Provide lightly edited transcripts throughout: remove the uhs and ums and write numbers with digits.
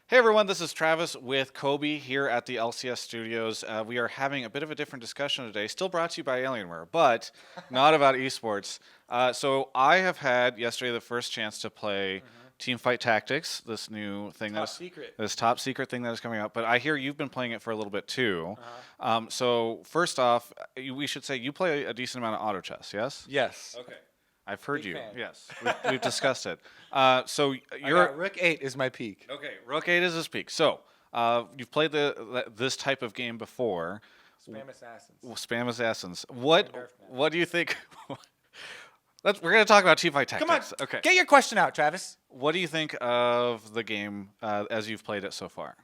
Hey everyone, this is Travis with Kobe here at the LCS studios. We are having a bit of a different discussion today, still brought to you by Alienware, but not about esports. So I have had yesterday the first chance to play Teamfight Tactics, this new thing this top secret thing that is coming out. But I hear you've been playing it for a little bit too. So first off, we should say you play a decent amount of auto chess, yes? Yes. Okay. I've heard Big you. fan. Yes, we've discussed it. So I you're got Rook 8 is my peak. okay. Rook 8 is his peak. So you've played this type of game before. Spam assassins. Spam assassins. And What Nerf man. what do you think? We're gonna talk about Teamfight Tactics. Come on. Okay. Get your question out, Travis. What do you think of the game as you've played it so far?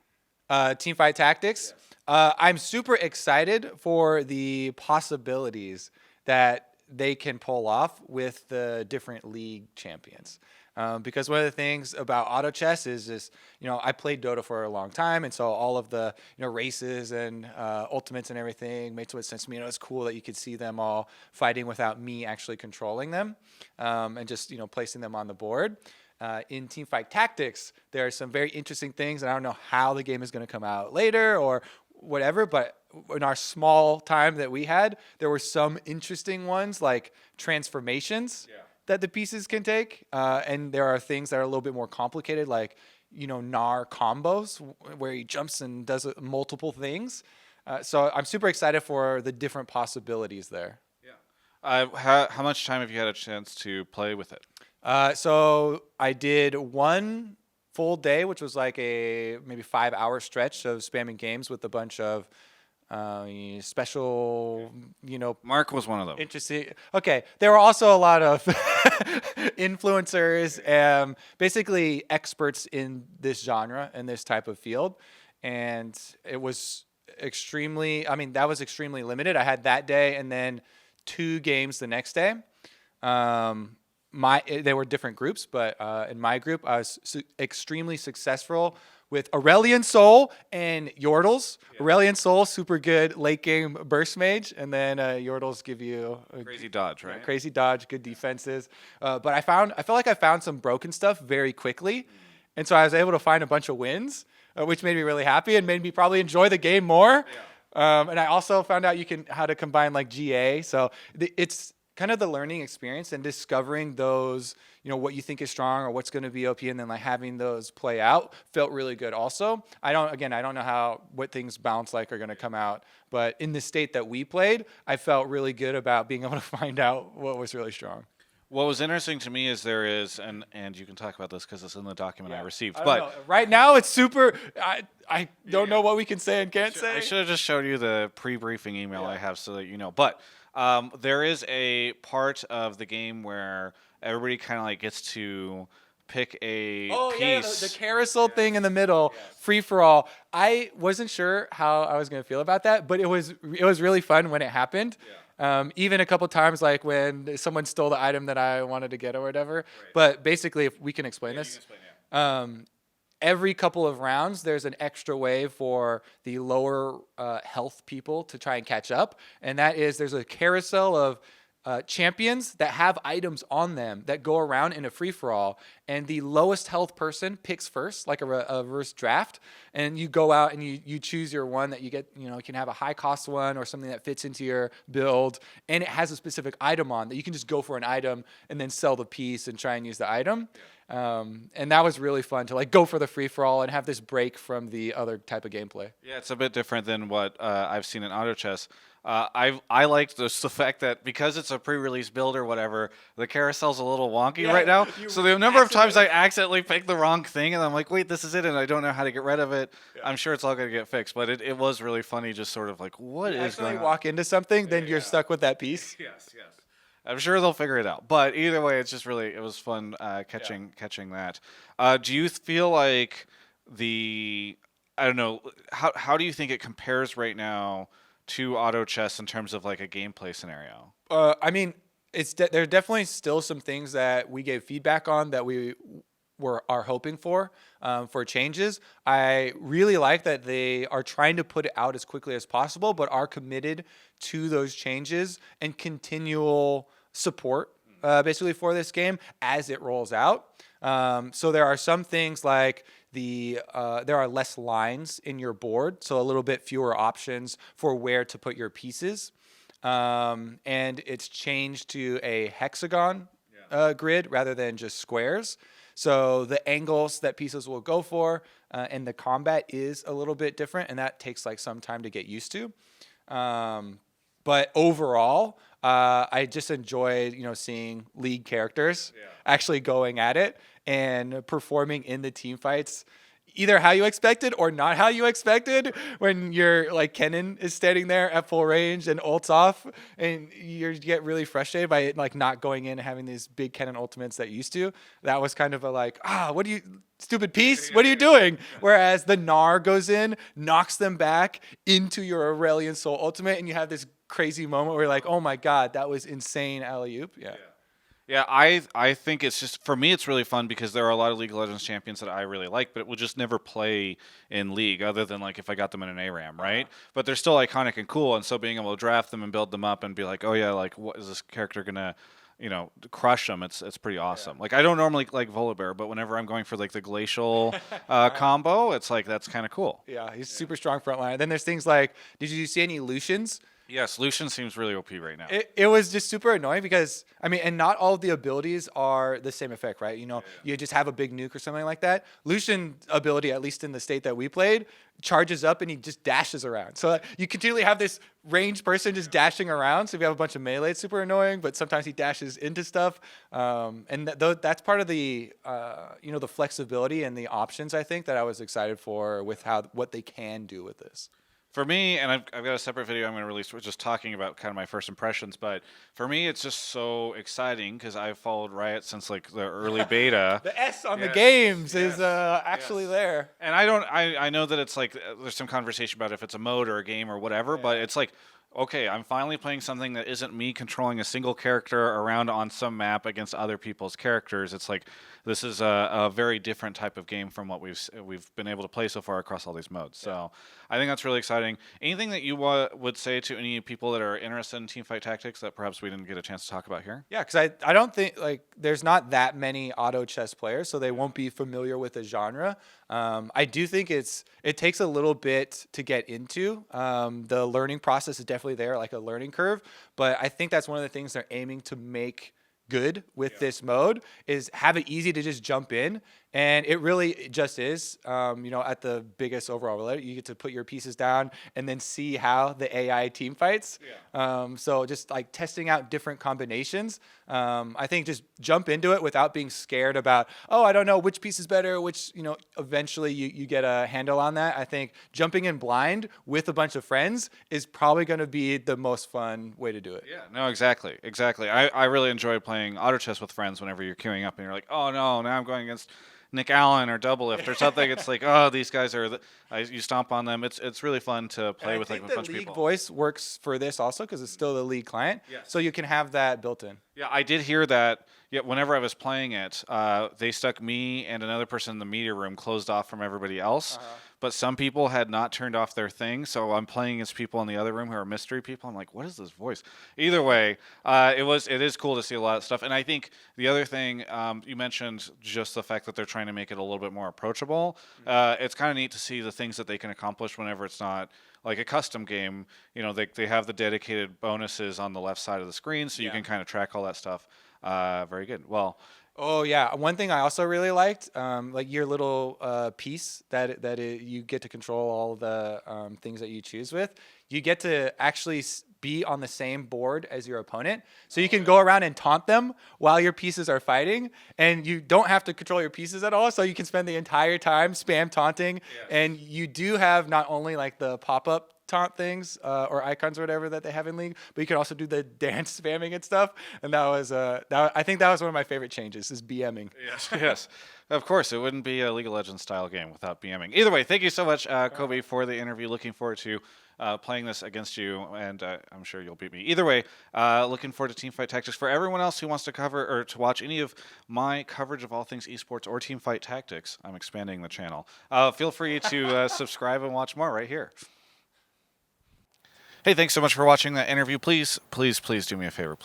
Teamfight Tactics. I'm super excited for the possibilities that they can pull off with the different league champions. Because one of the things about auto chess is just, I played Dota for a long time. And so all of the, races and ultimates and everything made so much sense to me. It's cool that you could see them all fighting without me actually controlling them and just, placing them on the board. In Teamfight Tactics, there are some very interesting things, and I don't know how the game is going to come out later or whatever, but in our small time that we had, there were some interesting ones like transformations that the pieces can take, and there are things that are a little bit more complicated, like Gnar combos where he jumps and does multiple things. So I'm super excited for the different possibilities there. Yeah. How much time have you had a chance to play with it? So I did one full day, which was like a maybe 5-hour stretch of spamming games with a bunch of special, Mark was one of them. interesting. Okay, there were also a lot of influencers and basically experts in this genre and this type of field, and it was extremely. I mean, that was extremely limited. I had that day and then 2 games the next day. They were different groups, but in my group, I was extremely successful with Aurelion Sol and Yordles. Yeah. Aurelion Sol, super good late game burst mage, and then Yordles give you Crazy dodge, right? Crazy dodge, good defenses. But I felt like I found some broken stuff very quickly, and so I was able to find a bunch of wins, which made me really happy and made me probably enjoy the game more. Yeah. And I also found out how to combine like GA, so it's kind of the learning experience and discovering those, what you think is strong or what's going to be OP, and then like having those play out felt really good. Also, I don't know what things bounce like are going to come out, but in the state that we played, I felt really good about being able to find out what was really strong. What was interesting to me is there is, and you can talk about this because it's in the document I received. Right now it's super. I don't know what we can say and can't say. I should have just showed you the pre-briefing email I have so that you know. But there is a part of the game where everybody kind of like gets to pick a piece. The carousel thing in the middle, free for all. I wasn't sure how I was going to feel about that, but it was really fun when it happened. Even a couple times, like when someone stole the item that I wanted to get or whatever. Right. But basically, if we can explain this. Every couple of rounds, there's an extra wave for the lower health people to try and catch up. And that is, there's a carousel of champions that have items on them that go around in a free-for-all. And the lowest health person picks first, like a reverse draft. And you go out and you choose your one that you get, you can have a high-cost one or something that fits into your build. And it has a specific item on that you can just go for an item and then sell the piece and try and use the item. And that was really fun to like go for the free-for-all and have this break from the other type of gameplay. Yeah, it's a bit different than what I've seen in auto chess. I liked the fact that because it's a pre-release build or whatever, the carousel's a little wonky right now. So the number of times I accidentally picked the wrong thing and I'm like, wait, this is it, and I don't know how to get rid of it. Yeah. I'm sure it's all going to get fixed, but it was really funny, just sort of like, what is going on? You walk into something, then you're stuck with that piece. Yes. I'm sure they'll figure it out. But either way, it's just it was fun catching that. Do you feel like I don't know, how do you think it compares right now to auto chess in terms of like a gameplay scenario? I mean, there are definitely still some things that we gave feedback on that we are hoping for changes. I really like that they are trying to put it out as quickly as possible, but are committed to those changes and continual support basically for this game as it rolls out. So there are some things like there are less lines in your board, so a little bit fewer options for where to put your pieces. And it's changed to a hexagon grid rather than just squares. So the angles that pieces will go for and the combat is a little bit different, and that takes like some time to get used to. But overall, I just enjoyed, seeing league characters actually going at it and performing in the team fights, either how you expected or not how you expected. When you're like Kennen is standing there at full range and ults off, and you get really frustrated by it, like not going in and having these big Kennen ultimates that you used to. That was kind of a like, what do you, stupid piece? What are you doing? Whereas the Gnar goes in, knocks them back into your Aurelion Soul ultimate, and you have this crazy moment where you're like, oh my god, that was insane alley-oop. Yeah, I think it's just, for me, it's really fun because there are a lot of League of Legends champions that I really like, but it will just never play in League other than like if I got them in an ARAM, right? But they're still iconic and cool, and so being able to draft them and build them up and be like, oh yeah, like what is this character gonna, crush them? It's pretty awesome. Like I don't normally like Volibear, but whenever I'm going for like the glacial combo, it's like that's kind of cool. Yeah, he's super strong frontline. Then there's things like, did you see any Lucians? Yes, Lucian seems really OP right now. It was just super annoying because, and not all of the abilities are the same effect, right? You just have a big nuke or something like that. Lucian ability, at least in the state that we played, charges up and he just dashes around. So you continually have this ranged person just dashing around. So if you have a bunch of melee, it's super annoying, but sometimes he dashes into stuff. And that's part of the, the flexibility and the options, I think, that I was excited for with what they can do with this. For me, and I've got a separate video I'm going to release just talking about kind of my first impressions, but for me it's just so exciting because I've followed Riot since like the early beta. The S on the games is actually there. And I know that it's like there's some conversation about if it's a mode or a game or whatever, but it's like, okay, I'm finally playing something that isn't me controlling a single character around on some map against other people's characters. It's like this is a very different type of game from what we've been able to play so far across all these modes. So I think that's really exciting. Anything that you would say to any people that are interested in teamfight tactics that perhaps we didn't get a chance to talk about here? Yeah, because I don't think there's not that many auto chess players, so they won't be familiar with the genre. I do think it takes a little bit to get into. The learning process is definitely there, like a learning curve. But I think that's one of the things they're aiming to make good with this mode, is have it easy to just jump in. And it really just is, at the biggest overall related, you get to put your pieces down and then see how the AI team fights. So just like testing out different combinations. I think just jump into it without being scared about, I don't know which piece is better, which, eventually you get a handle on that. I think jumping in blind with a bunch of friends is probably going to be the most fun way to do it. Yeah, no, exactly. I really enjoy playing auto chess with friends whenever you're queuing up and you're like, oh no, now I'm going against Nick Allen or Double Lift or something. It's like, oh, these guys are. You stomp on them. It's really fun to play with like a bunch of people. The League voice works for this also because it's still the League client, so you can have that built in. Yeah, I did hear that. Yeah, whenever I was playing it, they stuck me and another person in the media room closed off from everybody else. But some people had not turned off their thing, so I'm playing against people in the other room who are mystery people. I'm like, what is this voice? Either way, it is cool to see a lot of stuff. And I think the other thing, you mentioned just the fact that they're trying to make it a little bit more approachable. It's kind of neat to see the things that they can accomplish whenever it's not like a custom game. They have the dedicated bonuses on the left side of the screen, so you can kind of track all that stuff. Very good. Well, oh yeah, one thing I also really liked, like your little piece that you get to control all the things that you choose with. You get to actually be on the same board as your opponent, so you can go around and taunt them while your pieces are fighting, and you don't have to control your pieces at all. So you can spend the entire time spam taunting, and you do have not only like the pop-up taunt things or icons or whatever that they have in League, but you can also do the dance spamming and stuff. And that was I think that was one of my favorite changes, is BMing. Yes. Of course, it wouldn't be a League of Legends style game without BMing. Either way, thank you so much, Kobe, for the interview. Looking forward to playing this against you, and I'm sure you'll beat me. Either way, looking forward to Teamfight Tactics. For everyone else who wants to cover or to watch any of my coverage of all things esports or Teamfight Tactics, I'm expanding the channel. Feel free to subscribe and watch more right here. Hey, thanks so much for watching that interview. Please do me a favor.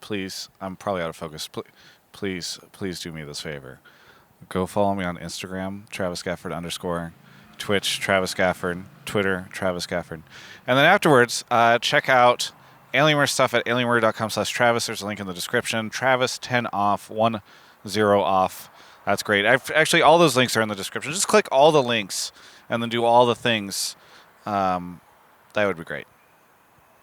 Please, I'm probably out of focus. Please do me this favor. go follow me on Instagram, Travis Gafford _ Twitch, Travis Gafford, Twitter, Travis Gafford. And then afterwards, check out Alienware stuff at alienware.com/Travis. There's a link in the description. Travis 10 off, 10 off. That's great. Actually, all those links are in the description. Just click all the links and then do all the things. That would be great.